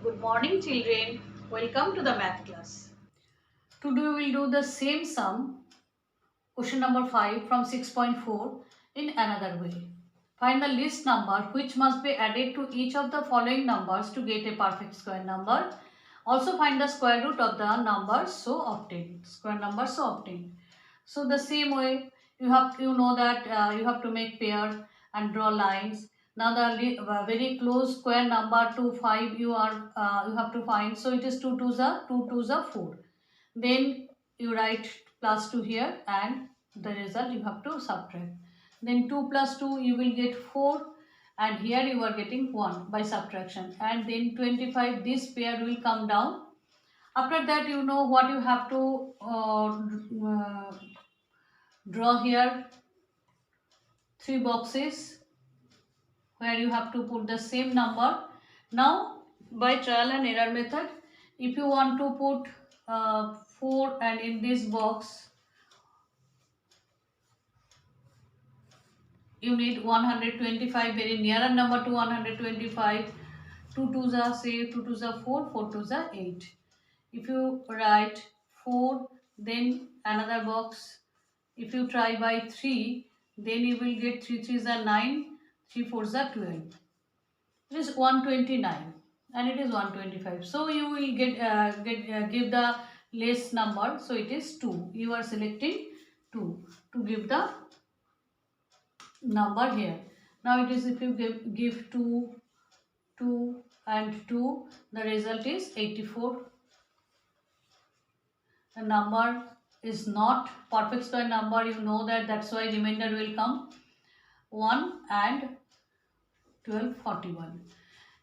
Good morning, children. Welcome to the math class. Today we will do the same sum, question number 5 from 6.4 in another way. Find the least number which must be added to each of the following numbers to get a perfect square number. Also find the square root of the number so obtained. Square number so obtained. So the same way you know that you have to make pair and draw lines. Now the very close square number to 5 you have to find. So it is 2 2s are 2 2s are 4. Then you write plus 2 here and the result you have to subtract. Then 2 plus 2 you will get 4 and here you are getting 1 by subtraction, and then 25 this pair will come down. After that you know what you have to draw here 3 boxes where you have to put the same number. Now by trial and error method, if you want to put 4 and in this box you need 125, very nearer number to 125. 2 2s are say 2 2s are 4, 4 2s are 8. If you write 4, then another box, if you try by 3, then you will get 3 3s are 9, 3 4s are 12. It is 129 and it is 125. So you will give the less number. So it is 2. You are selecting 2 to give the number here. Now it is if you give 2, 2 and 2, the result is 84. The number is not perfect square number, you know that, that's why remainder will come 1 and 1241.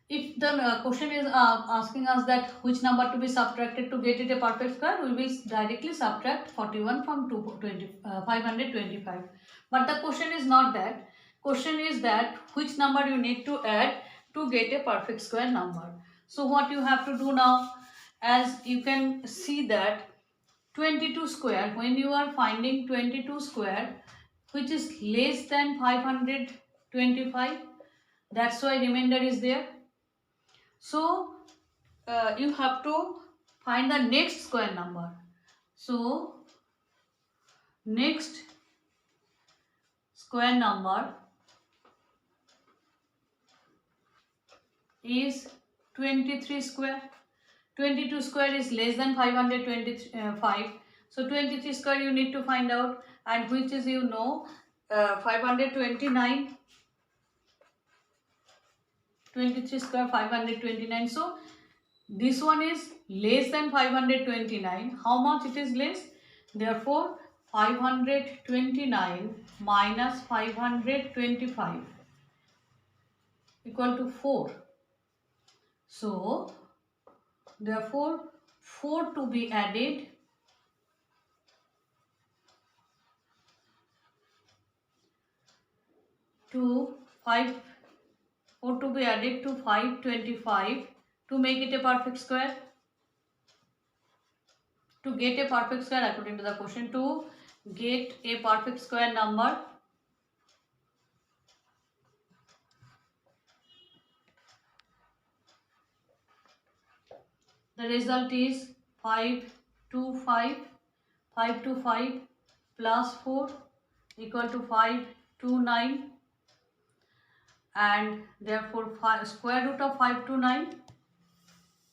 If the question is asking us that which number to be subtracted to get it a perfect square, we will directly subtract 41 from 525. But the question is not that. Question is that which number you need to add to get a perfect square number. So what you have to do now, as you can see that 22 square, when you are finding 22 square which is less than 525, that's why remainder is there. So you have to find the next square number. So next square number is 23 square. 22 square is less than 525. So 23 square you need to find out, and which is 529. 23 square 529. So this one is less than 529. How much it is less? Therefore 529 minus 525 equal to 4. So therefore 4 to be added to 525 to make it a perfect square. To get a perfect square, according to the question, to get a perfect square number, the result is 525 plus 4 equal to 529, and therefore square root of 529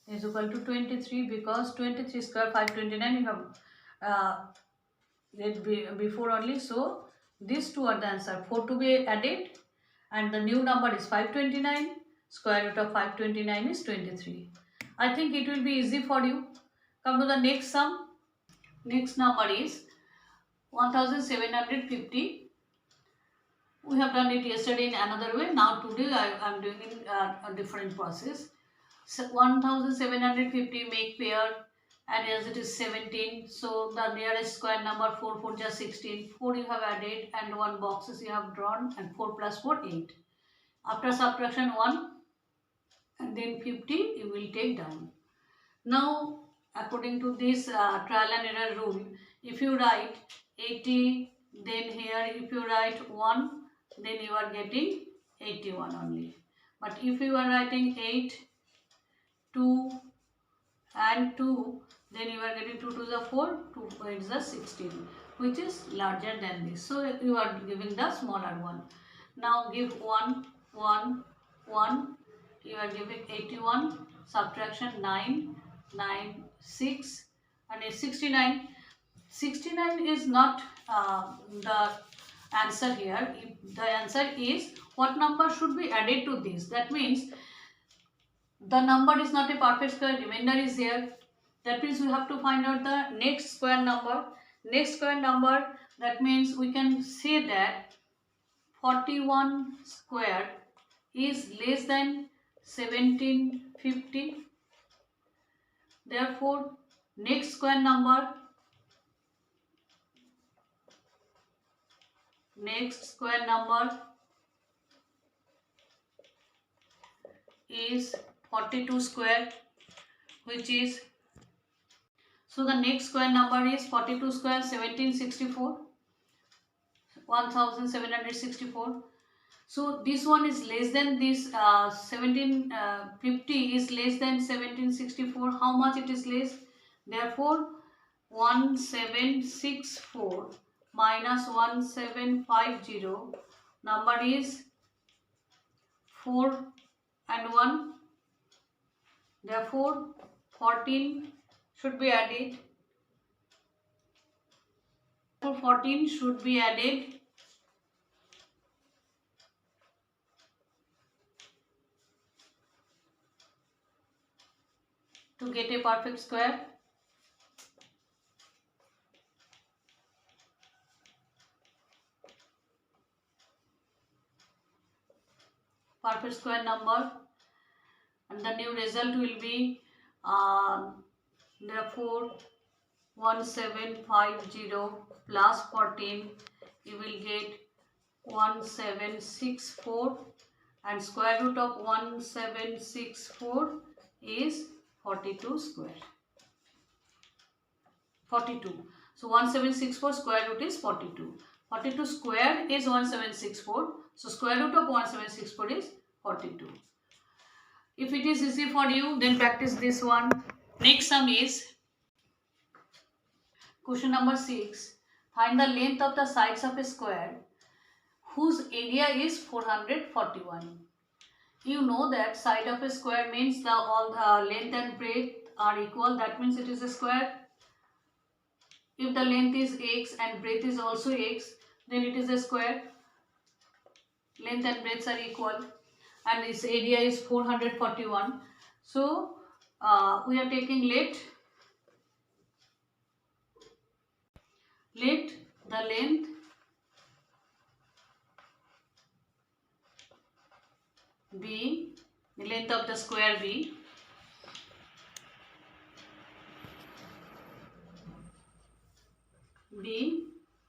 is equal to 23, because 23 square 529 you have read before only. So these two are the answer. 4 to be added and the new number is 529. Square root of 529 is 23. I think it will be easy for you. Come to the next sum. Next number is 1750. We have done it yesterday in another way. Now today I am doing in a different process. So 1750 make pair, and as it is 17, so the nearest square number 4 4 just 16. 4 you have added and 1 boxes you have drawn, and 4 plus 4 8. After subtraction 1 and then 50 you will take down. Now according to this trial and error rule, if you write 80, then here if you write 1, then you are getting 81 only. But if you are writing 8, 2 and 2, then you are getting 2 to the 4, 2 is the 16, which is larger than this. So you are giving the smaller one. Now give 1, 1, 1, you are giving 81, subtraction 9, 9, 6 and it's 69. 69 is not the answer here. The answer is what number should be added to this. That means the number is not a perfect square, remainder is here. That means we have to find out the next square number. Next square number, that means we can say that 41 square is less than 1750. Therefore, next square number is 42 square, which is, so the next square number is 42 square 1764, 1764. So this one is less than this 1750 is less than 1764. How much it is less? Therefore 1764 minus 1750, number is 4 and 1. Therefore 14 should be added. 14 should be added to get a perfect square. Perfect square number, and the new result will be therefore 1750 plus 14, you will get 1764, and square root of 1764 is 42 square. 42. So 1764 square root is 42. 42 square is 1764. So square root of 1764 is 42. If it is easy for you, then practice this one. Next sum is question number 6. Find the length of the sides of a square whose area is 441. You know that side of a square means all the length and breadth are equal. That means it is a square. If the length is x and breadth is also x, then it is a square. Length and breadth are equal, and its area is 441. So we are taking let the length be, the length of the square be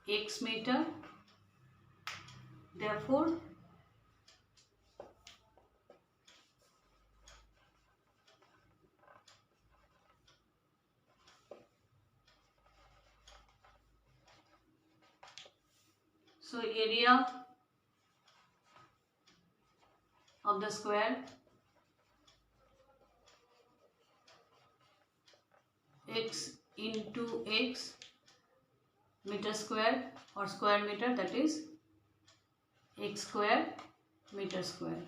x meter. Therefore area of the square x into x meter square or square meter, that is x square meter square.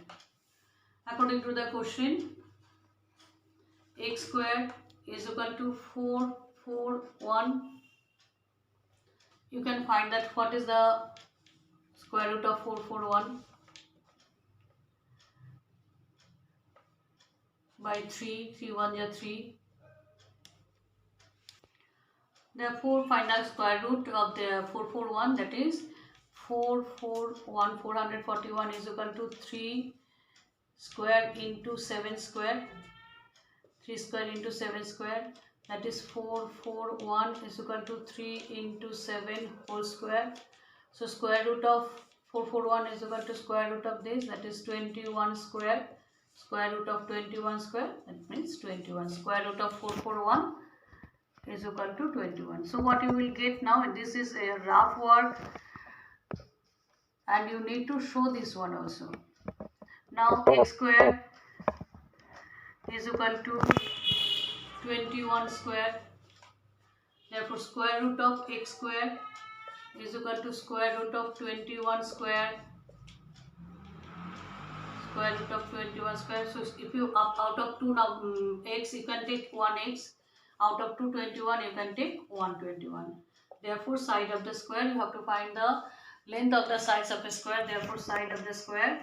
According to the question, x square is equal to 441. You can find that what is the square root of 441 by 3. 3 1 is 3. Therefore find the square root of the 441, that is 441 is equal to 3 square into 7 square. 3 square into 7 square, that is 441 is equal to 3 into 7 whole square. So square root of 441 is equal to square root of this, that is 21 square. Square root of 21 square, that means 21. Square root of 441 is equal to 21. So what you will get now, this is a rough work and you need to show this one also. Now x square is equal to 21 square. Therefore, square root of x square is equal to square root of 21 square. Square root of 21 square. So, if you out of 2 now x, you can take 1x. Out of 221, you can take 121. Therefore, side of the square, you have to find the length of the sides of a square. Therefore, side of the square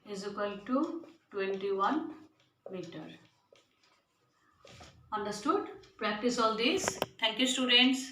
is equal to 21 meter. Understood? Practice all these. Thank you, students.